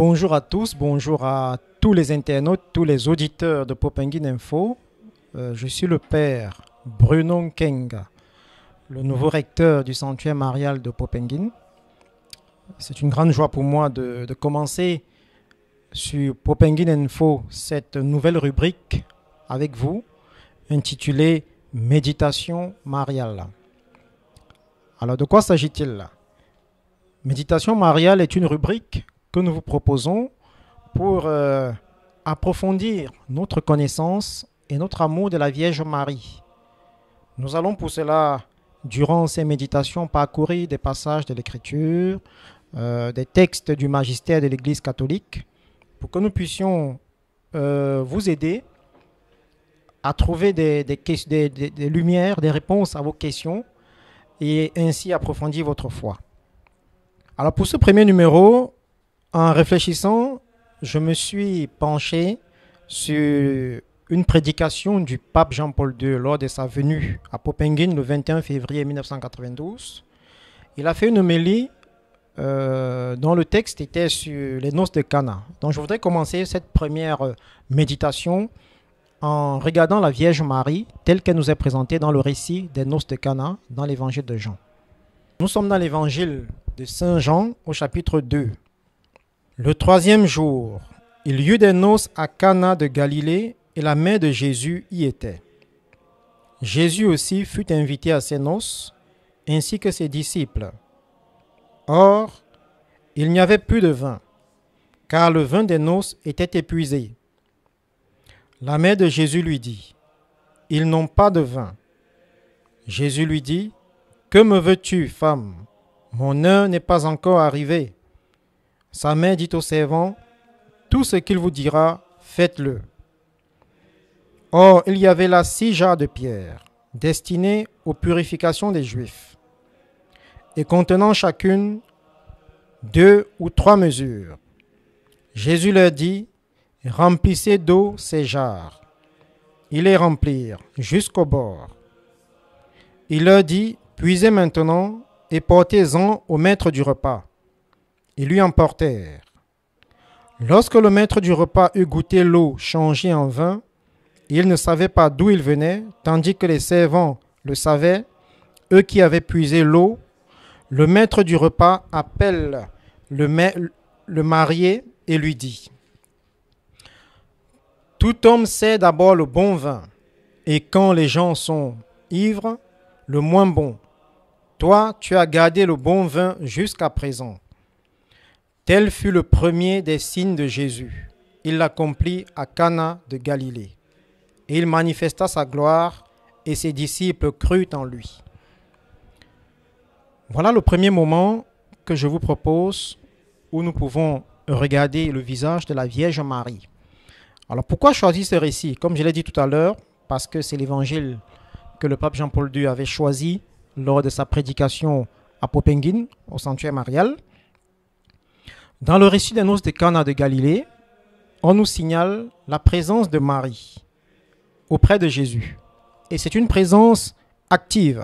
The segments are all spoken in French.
Bonjour à tous, bonjour à tous les internautes, tous les auditeurs de Popengine Info. Je suis le père Bruno Nkenga, le nouveau recteur du sanctuaire marial de Popengine. C'est une grande joie pour moi de commencer sur Popengine Info cette nouvelle rubrique avec vous, intitulée Méditation mariale. Alors, de quoi s'agit-il? Méditation mariale est une rubrique que nous vous proposons pour approfondir notre connaissance et notre amour de la Vierge Marie. Nous allons pour cela, durant ces méditations, parcourir des passages de l'Écriture, des textes du magistère de l'Église catholique, pour que nous puissions vous aider à trouver des lumières, des réponses à vos questions et ainsi approfondir votre foi. Alors pour ce premier numéro, en réfléchissant, je me suis penché sur une prédication du pape Jean-Paul II lors de sa venue à Popengine le 21 février 1992. Il a fait une homélie dont le texte était sur les noces de Cana. Donc je voudrais commencer cette première méditation en regardant la Vierge Marie telle qu'elle nous est présentée dans le récit des noces de Cana dans l'évangile de Jean. Nous sommes dans l'évangile de Saint Jean au chapitre 2. Le troisième jour, il y eut des noces à Cana de Galilée et la mère de Jésus y était. Jésus aussi fut invité à ces noces, ainsi que ses disciples. Or, il n'y avait plus de vin, car le vin des noces était épuisé. La mère de Jésus lui dit, « Ils n'ont pas de vin. » Jésus lui dit, « Que me veux-tu, femme? Mon heure n'est pas encore arrivée. » Sa mère dit aux servants, « Tout ce qu'il vous dira, faites-le. » Or, il y avait là 6 jarres de pierre, destinées aux purifications des Juifs, et contenant chacune 2 ou 3 mesures. Jésus leur dit, « Remplissez d'eau ces jarres. » Ils les remplirent jusqu'au bord. Il leur dit, « Puisez maintenant et portez-en au maître du repas. » Ils lui emportèrent. Lorsque le maître du repas eut goûté l'eau changée en vin, il ne savait pas d'où il venait, tandis que les servants le savaient, eux qui avaient puisé l'eau. Le maître du repas appelle le marié et lui dit, « Tout homme sait d'abord le bon vin, et quand les gens sont ivres, le moins bon. Toi, tu as gardé le bon vin jusqu'à présent. » Tel fut le premier des signes de Jésus. Il l'accomplit à Cana de Galilée. Et il manifesta sa gloire, et ses disciples crurent en lui. Voilà le premier moment que je vous propose où nous pouvons regarder le visage de la Vierge Marie. Alors pourquoi choisir ce récit? Comme je l'ai dit tout à l'heure, parce que c'est l'évangile que le pape Jean-Paul II avait choisi lors de sa prédication à Popengine, au sanctuaire marial. Dans le récit des noces de Cana de Galilée, on nous signale la présence de Marie auprès de Jésus. Et c'est une présence active.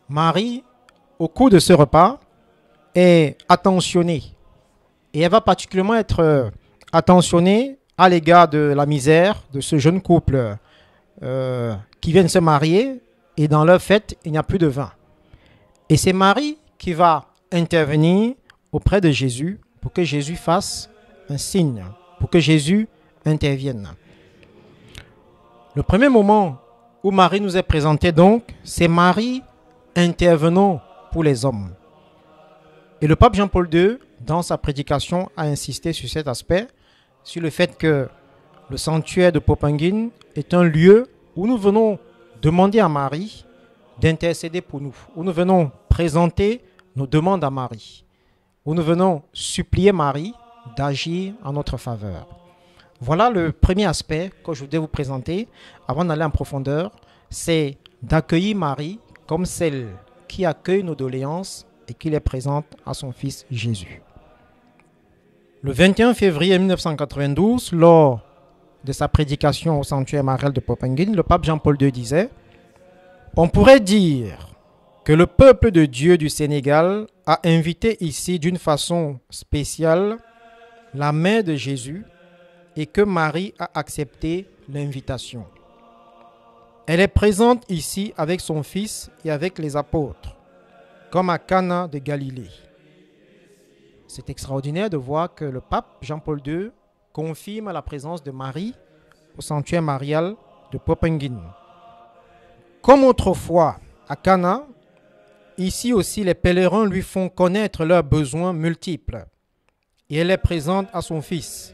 Marie, au cours de ce repas, est attentionnée. Et elle va particulièrement être attentionnée à l'égard de la misère de ce jeune couple qui vient de se marier et dans leur fête, il n'y a plus de vin. Et c'est Marie qui va intervenir auprès de Jésus pour que Jésus fasse un signe, pour que Jésus intervienne. Le premier moment où Marie nous est présentée donc, c'est Marie intervenant pour les hommes. Et le pape Jean-Paul II, dans sa prédication, a insisté sur cet aspect, sur le fait que le sanctuaire de Popengine est un lieu où nous venons demander à Marie d'intercéder pour nous, où nous venons présenter nos demandes à Marie, où nous venons supplier Marie d'agir en notre faveur. Voilà le premier aspect que je voudrais vous présenter avant d'aller en profondeur, c'est d'accueillir Marie comme celle qui accueille nos doléances et qui les présente à son Fils Jésus. Le 21 février 1992, lors de sa prédication au sanctuaire marial de Popengine, le pape Jean-Paul II disait « On pourrait dire que le peuple de Dieu du Sénégal a invité ici d'une façon spéciale la mère de Jésus, et que Marie a accepté l'invitation. Elle est présente ici avec son fils et avec les apôtres, comme à Cana de Galilée. C'est extraordinaire de voir que le pape Jean-Paul II confirme la présence de Marie au sanctuaire marial de Poppenguine. Comme autrefois à Cana, ici aussi les pèlerins lui font connaître leurs besoins multiples. Et elle est présente à son fils.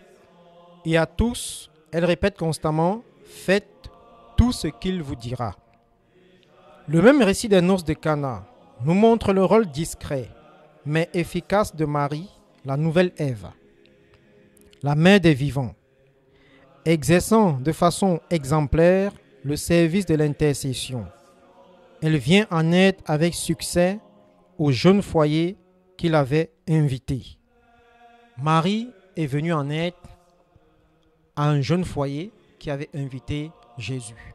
Et à tous, elle répète constamment « Faites tout ce qu'il vous dira ». Le même récit des noces de Cana nous montre le rôle discret, mais efficace de Marie, la nouvelle Ève, la mère des vivants, exerçant de façon exemplaire le service de l'intercession. Elle vient en aide avec succès au jeune foyer qu'il avait invité. Marie est venue en aide à un jeune foyer qui avait invité Jésus.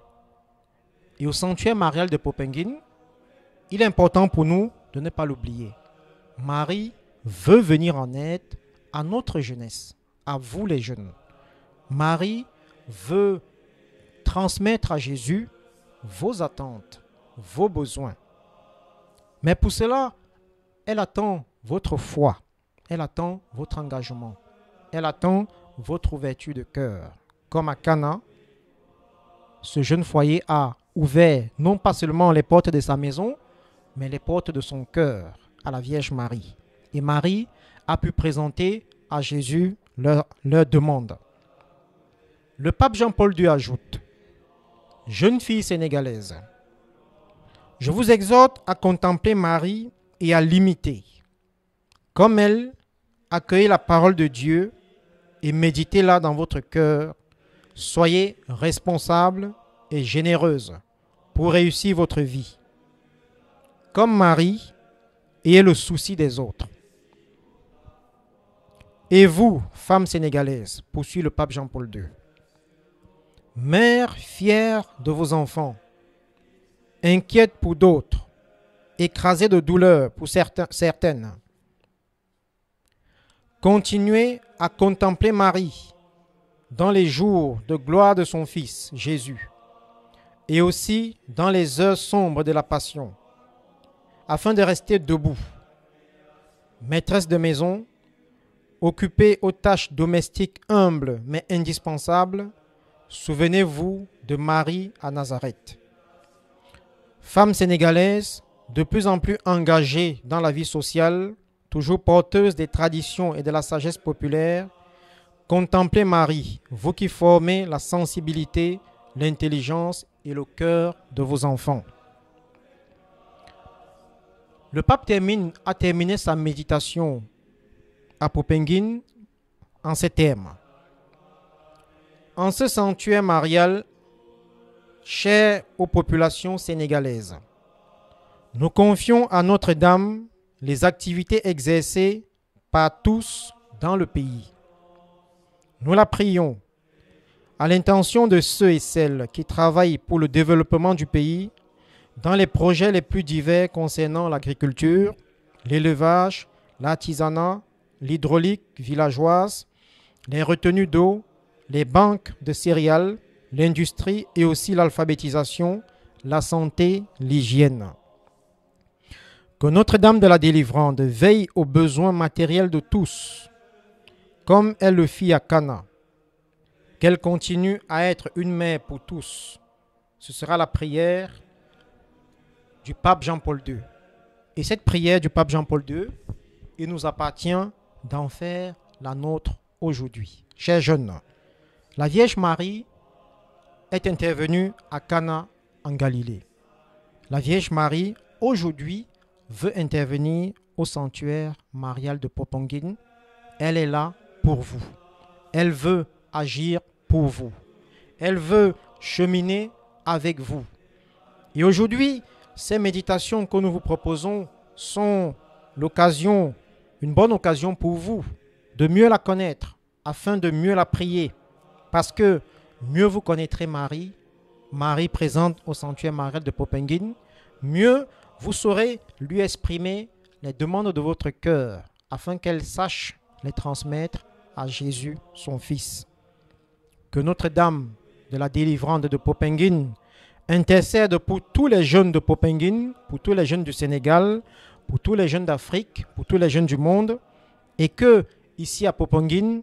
Et au sanctuaire marial de Poppenguine, il est important pour nous de ne pas l'oublier. Marie veut venir en aide à notre jeunesse, à vous les jeunes. Marie veut transmettre à Jésus vos attentes, vos besoins. Mais pour cela, elle attend votre foi, elle attend votre engagement, elle attend votre ouverture de cœur. Comme à Cana, ce jeune foyer a ouvert non pas seulement les portes de sa maison, mais les portes de son cœur à la Vierge Marie. Et Marie a pu présenter à Jésus leur demande. Le pape Jean-Paul II ajoute: Jeune fille sénégalaise, je vous exhorte à contempler Marie et à l'imiter. Comme elle, accueillez la parole de Dieu et méditez-la dans votre cœur. Soyez responsable et généreuse pour réussir votre vie. Comme Marie, ayez le souci des autres. Et vous, femme sénégalaise, poursuit le pape Jean-Paul II, mère fière de vos enfants, inquiète pour d'autres, écrasée de douleur pour certaines, continuez à contempler Marie dans les jours de gloire de son Fils, Jésus, et aussi dans les heures sombres de la Passion, afin de rester debout. Maîtresse de maison, occupée aux tâches domestiques humbles mais indispensables, souvenez-vous de Marie à Nazareth. Femme sénégalaise, de plus en plus engagée dans la vie sociale, toujours porteuse des traditions et de la sagesse populaire, contemplez Marie, vous qui formez la sensibilité, l'intelligence et le cœur de vos enfants. Le pape a terminé sa méditation à Poppenguine en ces termes. En ce sanctuaire marial, cher aux populations sénégalaises, nous confions à Notre-Dame les activités exercées par tous dans le pays. Nous la prions à l'intention de ceux et celles qui travaillent pour le développement du pays dans les projets les plus divers concernant l'agriculture, l'élevage, l'artisanat, l'hydraulique villageoise, les retenues d'eau, les banques de céréales, l'industrie et aussi l'alphabétisation, la santé, l'hygiène. Que Notre-Dame de la Délivrande veille aux besoins matériels de tous, comme elle le fit à Cana. Qu'elle continue à être une mère pour tous. Ce sera la prière du pape Jean-Paul II. Et cette prière du pape Jean-Paul II, il nous appartient d'en faire la nôtre aujourd'hui. Chers jeunes, la Vierge Marie est intervenue à Cana en Galilée. La Vierge Marie, aujourd'hui, veut intervenir au sanctuaire marial de Poppenguine. Elle est là pour vous. Elle veut agir pour vous. Elle veut cheminer avec vous. Et aujourd'hui, ces méditations que nous vous proposons sont l'occasion, une bonne occasion pour vous de mieux la connaître, afin de mieux la prier. Parce que mieux vous connaîtrez Marie, Marie présente au sanctuaire marial de Poppenguine, mieux vous saurez lui exprimer les demandes de votre cœur, afin qu'elle sache les transmettre à Jésus, son Fils. Que Notre-Dame de la délivrance de Popenguine intercède pour tous les jeunes de Popenguine, pour tous les jeunes du Sénégal, pour tous les jeunes d'Afrique, pour tous les jeunes du monde, et que, ici à Popenguine,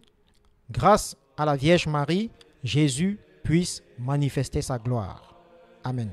grâce à la Vierge Marie, Jésus puisse manifester sa gloire. Amen.